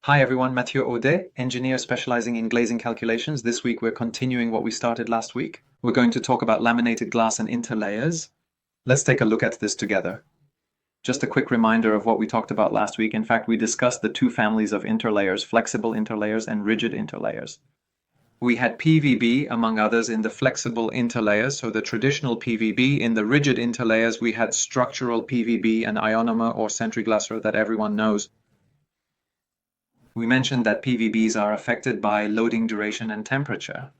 Hi everyone, Mathieu Audet, engineer specializing in glazing calculations. This week we're continuing what we started last week. We're going to talk about laminated glass and interlayers. Let's take a look at this together. Just a quick reminder of what we talked about last week. In fact, we discussed the two families of interlayers, flexible interlayers and rigid interlayers. We had PVB, among others, in the flexible interlayers, so the traditional PVB. In the rigid interlayers, we had structural PVB and ionomer or centriglaser that everyone knows. We mentioned that PVBs are affected by loading duration and temperature.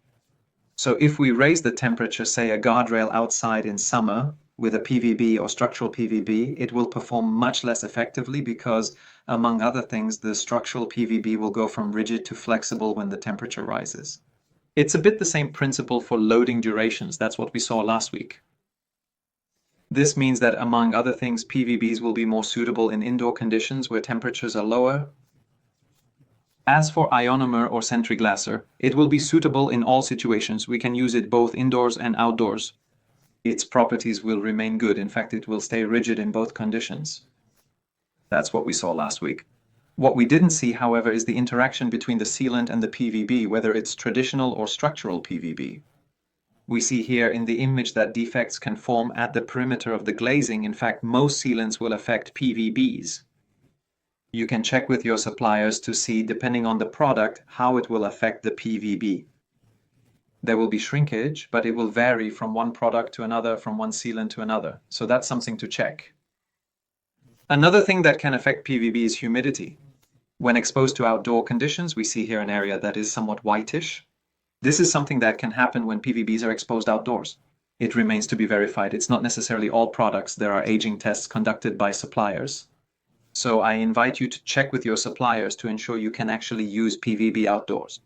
So if we raise the temperature, say a guardrail outside in summer with a PVB or structural PVB, it will perform much less effectively because, among other things, the structural PVB will go from rigid to flexible when the temperature rises. It's a bit the same principle for loading durations. That's what we saw last week. This means that, among other things, PVBs will be more suitable in indoor conditions where temperatures are lower. As for ionomer or centriglaser, it will be suitable in all situations. We can use it both indoors and outdoors. Its properties will remain good. In fact, it will stay rigid in both conditions. That's what we saw last week. What we didn't see, however, is the interaction between the sealant and the PVB, whether it's traditional or structural PVB. We see here in the image that defects can form at the perimeter of the glazing. In fact, most sealants will affect PVBs. You can check with your suppliers to see, depending on the product, how it will affect the PVB. There will be shrinkage, but it will vary from one product to another, from one sealant to another. So that's something to check. Another thing that can affect PVB is humidity. When exposed to outdoor conditions, we see here an area that is somewhat whitish. This is something that can happen when PVBs are exposed outdoors. It remains to be verified. It's not necessarily all products. There are aging tests conducted by suppliers. So I invite you to check with your suppliers to ensure you can actually use PVB outdoors.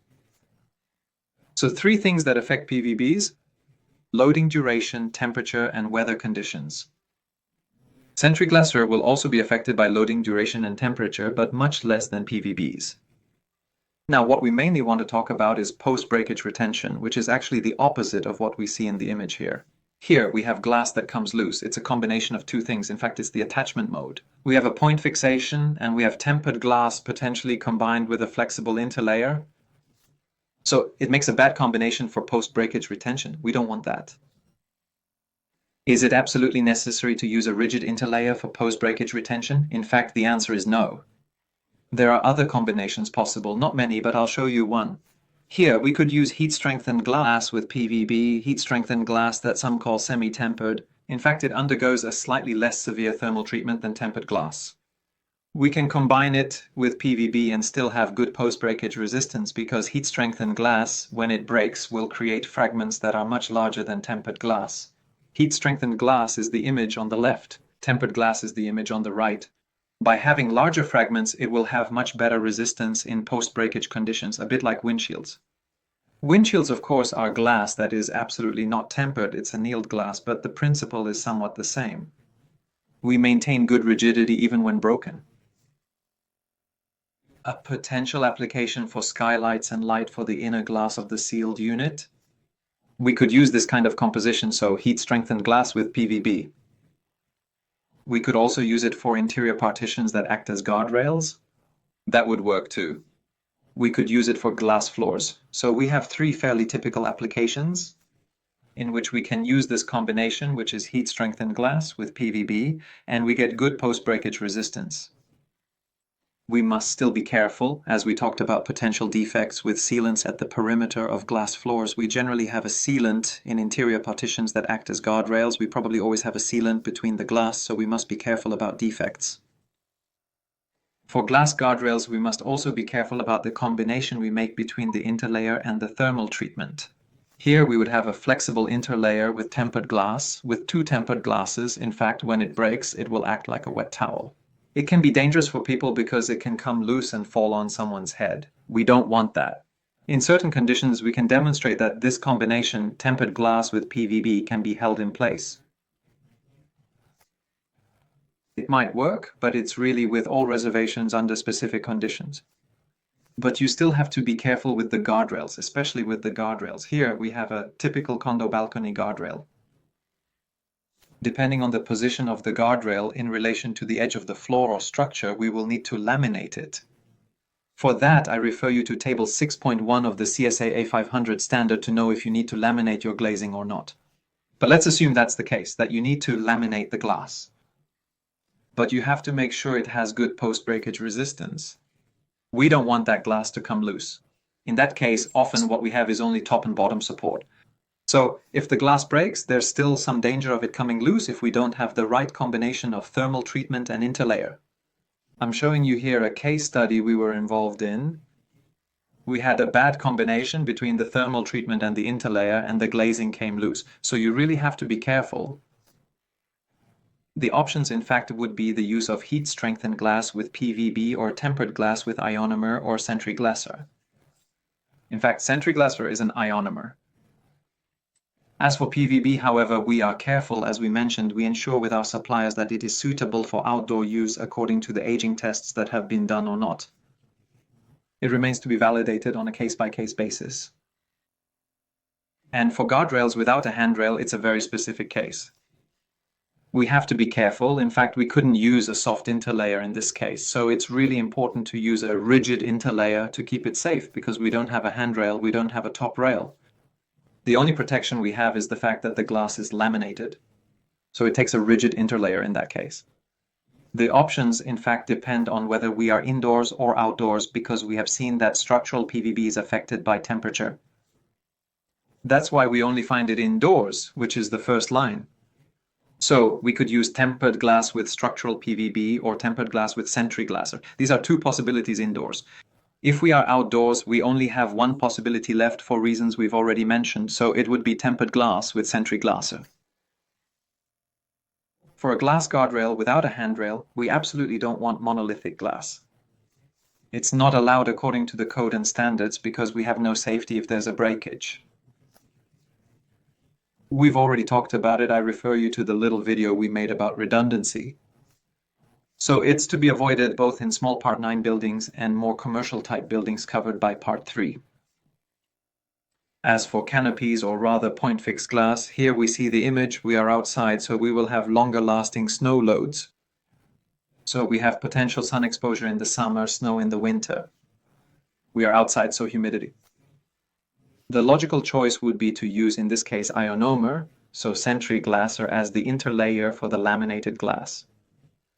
So 3 things that affect PVBs: loading duration, temperature, and weather conditions. Centriglaser will also be affected by loading duration and temperature, but much less than PVBs. Now, what we mainly want to talk about is post-breakage retention, which is actually the opposite of what we see in the image here. Here we have glass that comes loose. It's a combination of 2 things. In fact, it's the attachment mode. We have a point fixation and we have tempered glass potentially combined with a flexible interlayer. So it makes a bad combination for post-breakage retention. We don't want that. Is it absolutely necessary to use a rigid interlayer for post-breakage retention? In fact, the answer is no. There are other combinations possible, not many, but I'll show you one. Here, we could use heat-strengthened glass with PVB, heat-strengthened glass that some call semi-tempered. In fact, it undergoes a slightly less severe thermal treatment than tempered glass. We can combine it with PVB and still have good post-breakage resistance because heat-strengthened glass, when it breaks, will create fragments that are much larger than tempered glass. Heat-strengthened glass is the image on the left. Tempered glass is the image on the right. By having larger fragments, it will have much better resistance in post-breakage conditions, a bit like windshields. Windshields, of course, are glass that is absolutely not tempered. It's annealed glass, but the principle is somewhat the same. We maintain good rigidity even when broken. A potential application for skylights and light for the inner glass of the sealed unit. We could use this kind of composition, so heat-strengthened glass with PVB. We could also use it for interior partitions that act as guardrails. That would work too. We could use it for glass floors. So we have 3 fairly typical applications in which we can use this combination, which is heat-strengthened glass with PVB, and we get good post-breakage resistance. We must still be careful, as we talked about potential defects with sealants at the perimeter of glass floors. We generally have a sealant in interior partitions that act as guardrails. We probably always have a sealant between the glass, so we must be careful about defects. For glass guardrails, we must also be careful about the combination we make between the interlayer and the thermal treatment. Here we would have a flexible interlayer with tempered glass, with 2 tempered glasses. In fact, when it breaks, it will act like a wet towel. It can be dangerous for people because it can come loose and fall on someone's head. We don't want that. In certain conditions, we can demonstrate that this combination, tempered glass with PVB, can be held in place. It might work, but it's really with all reservations under specific conditions. But you still have to be careful with the guardrails, especially with the guardrails. Here we have a typical condo balcony guardrail. Depending on the position of the guardrail in relation to the edge of the floor or structure, we will need to laminate it. For that, I refer you to Table 6.1 of the CSA A500 standard to know if you need to laminate your glazing or not. But let's assume that's the case, that you need to laminate the glass. But you have to make sure it has good post-breakage resistance. We don't want that glass to come loose. In that case, often what we have is only top and bottom support. So if the glass breaks, there's still some danger of it coming loose if we don't have the right combination of thermal treatment and interlayer. I'm showing you here a case study we were involved in. We had a bad combination between the thermal treatment and the interlayer, and the glazing came loose. So you really have to be careful. The options, in fact, would be the use of heat-strengthened glass with PVB or tempered glass with ionomer or centriglaser. In fact, centriglaser is an ionomer. As for PVB, however, we are careful. As we mentioned, we ensure with our suppliers that it is suitable for outdoor use according to the aging tests that have been done or not. It remains to be validated on a case-by-case basis. And for guardrails without a handrail, it's a very specific case. We have to be careful. In fact, we couldn't use a soft interlayer in this case. So it's really important to use a rigid interlayer to keep it safe, because we don't have a handrail, we don't have a top rail. The only protection we have is the fact that the glass is laminated. So it takes a rigid interlayer in that case. The options, in fact, depend on whether we are indoors or outdoors, because we have seen that structural PVB is affected by temperature. That's why we only find it indoors, which is the first line. So we could use tempered glass with structural PVB or tempered glass with centriglaser. These are two possibilities indoors. If we are outdoors, we only have one possibility left for reasons we've already mentioned, so it would be tempered glass with centriglaser. For a glass guardrail without a handrail, we absolutely don't want monolithic glass. It's not allowed according to the code and standards because we have no safety if there's a breakage. We've already talked about it. I refer you to the little video we made about redundancy. So it's to be avoided both in small Part 9 buildings and more commercial type buildings covered by Part 3. As for canopies, or rather point fixed glass, here we see the image. We are outside, so we will have longer lasting snow loads. So we have potential sun exposure in the summer, snow in the winter. We are outside, so humidity. The logical choice would be to use, in this case, ionomer, so centriglaser, as the interlayer for the laminated glass.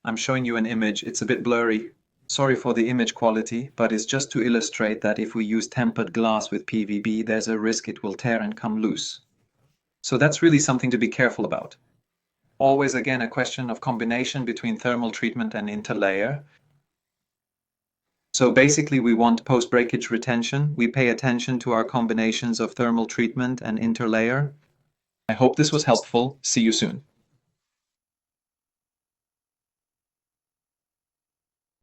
I'm showing you an image. It's a bit blurry. Sorry for the image quality, but it's just to illustrate that if we use tempered glass with PVB, there's a risk it will tear and come loose. So that's really something to be careful about. Always, again, a question of combination between thermal treatment and interlayer. So basically, we want post-breakage retention. We pay attention to our combinations of thermal treatment and interlayer. I hope this was helpful. See you soon.